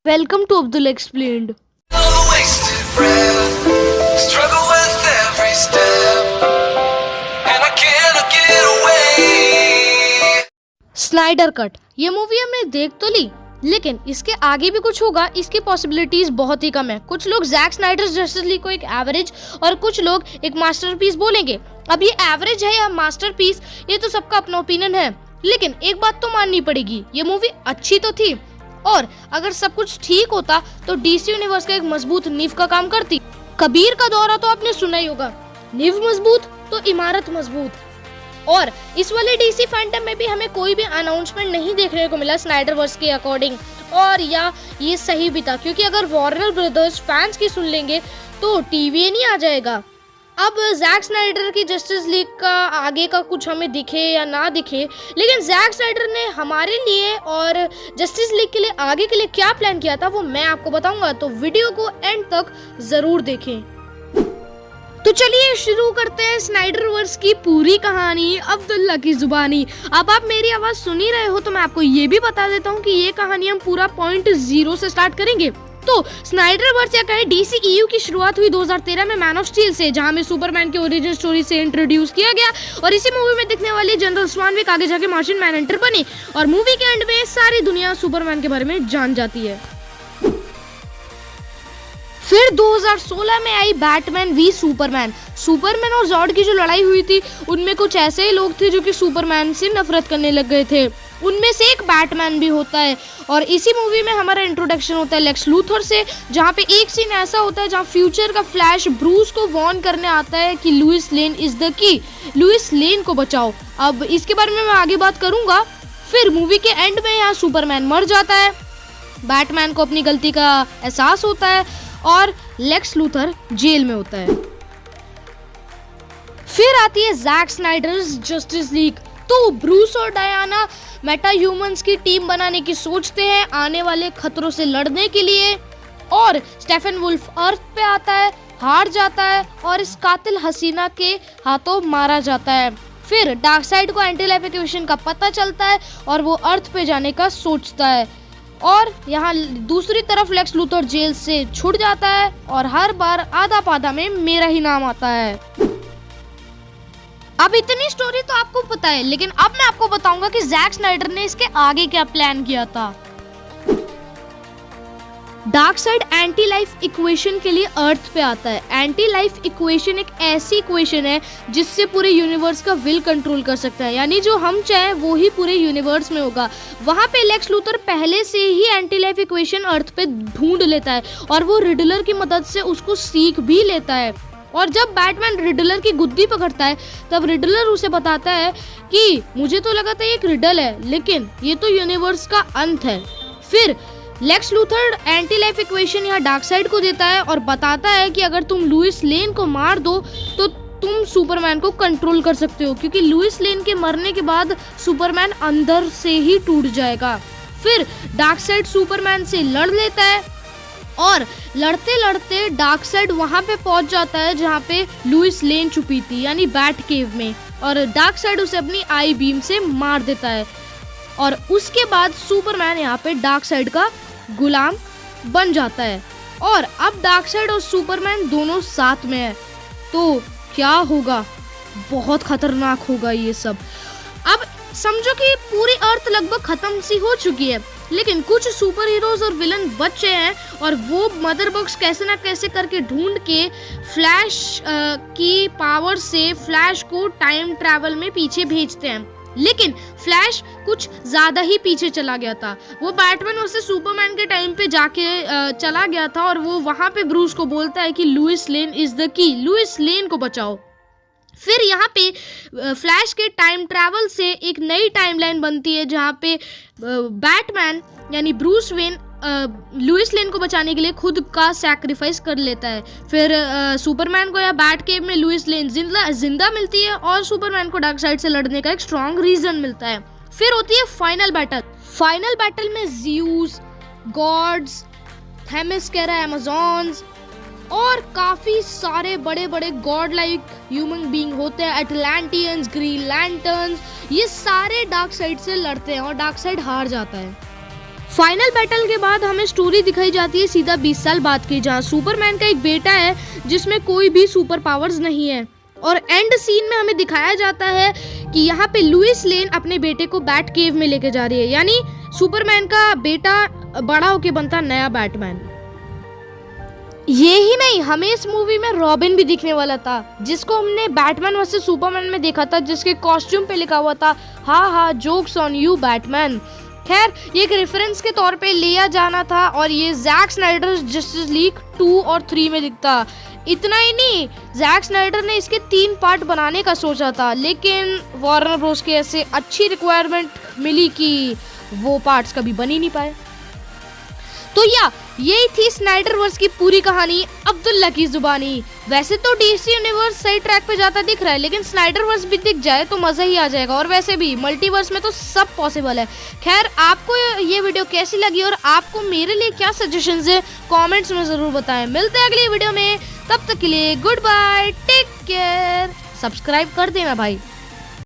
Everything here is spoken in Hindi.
Welcome to Abdul Explained. Wasted breath, struggle with every step, and I cannot get away. Snyder cut ये मूवी हमने देख तो ली, लेकिन इसके आगे भी कुछ होगा इसकी पॉसिबिलिटीज बहुत ही कम है। कुछ लोग जैक स्नाइडर जस्टिस लीग को एक एवरेज और कुछ लोग एक मास्टरपीस बोलेंगे। अब ये एवरेज है या मास्टरपीस ये तो सबका अपना ओपिनियन है, लेकिन एक बात तो माननी पड़ेगी, ये मूवी अच्छी तो थी और अगर सब कुछ ठीक होता तो डीसी यूनिवर्स का एक मजबूत नींव का काम करती। कबीर का दौरा तो आपने सुना ही होगा, नींव मजबूत तो इमारत मजबूत। और इस वाले डीसी फैंटम में भी हमें कोई भी अनाउंसमेंट नहीं देखने को मिला स्नाइडर वर्स के अकॉर्डिंग, और या ये सही भी था क्योंकि अगर वार्नर ब्रदर्स फैंस की सुन लेंगे तो टीवी नहीं आ जाएगा। अब जैक स्नाइडर की जस्टिस लीग का आगे का कुछ हमें दिखे या ना दिखे, लेकिन जैक स्नाइडर ने हमारे लिए और जस्टिस लीग के लिए आगे के लिए क्या प्लान किया था वो मैं आपको बताऊंगा, तो वीडियो को एंड तक जरूर देखें। तो चलिए शुरू करते हैं स्नाइडर वर्स की पूरी कहानी अब्दुल्ला की जुबानी। अब आप मेरी आवाज सुन ही रहे हो तो मैं आपको ये भी बता देता हूँ कि ये कहानी हम पूरा पॉइंट 0 से स्टार्ट करेंगे। तो स्नाइडर वर्स या कहें डीसी ईयू की शुरुआत हुई 2013 में मैन ऑफ स्टील से, जहां में सुपरमैन की ओरिजिन स्टोरी से इंट्रोड्यूस किया गया और इसी मूवी में दिखने वाली जनरल स्वानविक आगे जाके मार्शियन मैनहंटर बनी और मूवी के एंड में सारी दुनिया सुपरमैन के बारे में जान जाती है। फिर 2016 में आई बैटमैन वी सुपरमैन। सुपरमैन और जॉर्ड की जो लड़ाई हुई थी उनमें कुछ ऐसे ही लोग थे जो कि सुपरमैन से नफरत करने लग गए थे, उनमें से एक बैटमैन भी होता है। और इसी मूवी में हमारा इंट्रोडक्शन होता है लेक्स लूथर से, जहाँ पे एक सीन ऐसा होता है जहाँ फ्यूचर का फ्लैश ब्रूस को वार्न करने आता है कि Lois Lane is the key, Lois Lane को बचाओ। अब इसके बारे में मैं आगे बात करूंगा। फिर मूवी के एंड में यहाँ सुपरमैन मर जाता है, बैटमैन को अपनी गलती का एहसास होता है और लेक्स लूथर जेल में होता है। फिर आती है जैक स्नाइडर्स जस्टिस लीग। तो ब्रूस और डायना मेटा ह्यूमंस की टीम बनाने की सोचते हैं आने वाले खतरों से लड़ने के लिए, और स्टेफन वुल्फ अर्थ पे आता है, हार जाता है और इस कातिल हसीना के हाथों मारा जाता है। फिर डार्कसाइड को एंटी लाइफ इक्वेशन का पता चलता है और वो अर्थ पे जाने का सोचता है, और यहाँ दूसरी तरफ लेक्स लूथर जेल से छूट जाता है और हर बार आधा पाधा में मेरा ही नाम आता है। अब इतनी स्टोरी तो आपको पता है, लेकिन अब मैं आपको बताऊंगा कि जैक स्नाइडर ने इसके आगे क्या प्लान किया था। डार्कसाइड एंटी लाइफ इक्वेशन के लिए अर्थ पे आता है। एंटी लाइफ इक्वेशन एक ऐसी इक्वेशन है जिससे पूरे यूनिवर्स का विल कंट्रोल कर सकता है, यानी जो हम चाहें वो ही पूरे यूनिवर्स में होगा। वहां पे लेक्स लूथर पहले से ही एंटी लाइफ इक्वेशन अर्थ पे ढूंढ लेता है और वो रिडलर की मदद से उसको सीख भी लेता है। और जब बैटमैन रिडलर की गुद्दी पकड़ता है तब रिडलर उसे बताता है कि मुझे तो लगा था ये एक रिडल है, लेकिन ये तो यूनिवर्स का अंत है। फिर Lex Luthor anti life equation यहाँ डार्कसाइड को देता है और बताता है कि अगर तुम लुइस लेन को मार दो तो तुम सुपरमैन को कंट्रोल कर सकते हो, क्योंकि लुइस लेन के मरने के बाद सुपरमैन अंदर से ही टूट जाएगा। फिर डार्कसाइड सुपरमैन से लड़ लेता है और लड़ते लड़ते डार्कसाइड वहां पे पहुंच जाता है जहां पे लुइस लेन छुपी थी, यानी बैट केव में, और डार्कसाइड उसे अपनी आई बीम से मार देता है। और उसके बाद सुपरमैन यहाँ पे डार्कसाइड का गुलाम बन जाता है और अब डार्कसाइड और सुपरमैन दोनों साथ में है। तो क्या होगा, बहुत खतरनाक होगा ये सब। अब समझो कि पूरी अर्थ लगभग खत्म सी हो चुकी है, लेकिन कुछ सुपर हीरोज और विलन बचे हैं और वो मदर बॉक्स कैसे ना कैसे करके ढूंढ के फ्लैश की पावर से फ्लैश को टाइम ट्रैवल में पीछे भेजते हैं। लेकिन फ्लैश कुछ ज्यादा ही पीछे चला गया था, वो बैटमैन वर्सेस सुपरमैन के टाइम पे जाके चला गया था और वो वहां पे ब्रूस को बोलता है कि Lois Lane is the key, Lois Lane को बचाओ। फिर यहाँ पे फ्लैश के टाइम ट्रैवल से एक नई टाइमलाइन बनती है जहाँ पे बैटमैन यानी ब्रूस वेन लुइस लेन को बचाने के लिए खुद का सैक्रिफाइस कर लेता है। फिर सुपरमैन को या बैट केव में लुइस लेन जिंदा मिलती है और सुपरमैन को डार्कसाइड से लड़ने का एक स्ट्रॉन्ग रीजन मिलता है। फिर होती है फाइनल बैटल। फाइनल बैटल में ज़्यूस, गॉड्स, थेमिस्केरा अमेज़न्स और काफी सारे बड़े बड़े गॉड लाइक ह्यूमन बीइंग होते हैं। अटलांटियंस, ग्रीन लैंटर्न्स, ये सारे डार्कसाइड से लड़ते हैं और डार्कसाइड हार जाता है। फाइनल बैटल के बाद हमें स्टोरी दिखाई जाती है सीधा 20 साल बाद की, जहाँ सुपरमैन का एक बेटा है जिसमें कोई भी सुपर पावर्स नहीं है। और एंड सीन में हमें दिखाया जाता है कि यहाँ पे लुइस लेन अपने बेटे को बैट केव में लेके जा रही है, यानी सुपरमैन का बेटा बड़ा होके बनता नया बैटमैन। ये ही नहीं, हमें इस मूवी में रॉबिन भी दिखने वाला था, जिसको हमने बैटमैन वर्सेस सुपरमैन में देखा था, जिसके कॉस्ट्यूम पे लिखा हुआ था हा जोक्स ऑन यू बैटमैन। खैर, ये एक रेफरेंस के तौर पे लिया जाना था और ये जैक स्नाइडर जस्टिस लीग 2 और 3 में दिखता। इतना ही नहीं, जैक स्नाइडर ने इसके 3 पार्ट बनाने का सोचा था, लेकिन वार्नर ब्रोस के ऐसे अच्छी रिक्वायरमेंट मिली कि वो पार्ट्स कभी बन ही नहीं पाए। तो यही थी स्नाइडर वर्स की पूरी कहानी अब्दुल्ला की जुबानी। वैसे तो डीसी यूनिवर्स सही ट्रैक पे जाता दिख रहा है, लेकिन स्नाइडर वर्स भी दिख जाए तो मजा ही आ जाएगा। और वैसे भी मल्टीवर्स में तो सब पॉसिबल है। खैर, आपको ये वीडियो कैसी लगी और आपको मेरे लिए क्या सजेशंस है, कमेंट्स में जरूर बताएं। मिलते हैं अगली वीडियो में, तब तक के लिए goodbye, take care. Subscribe कर देना भाई।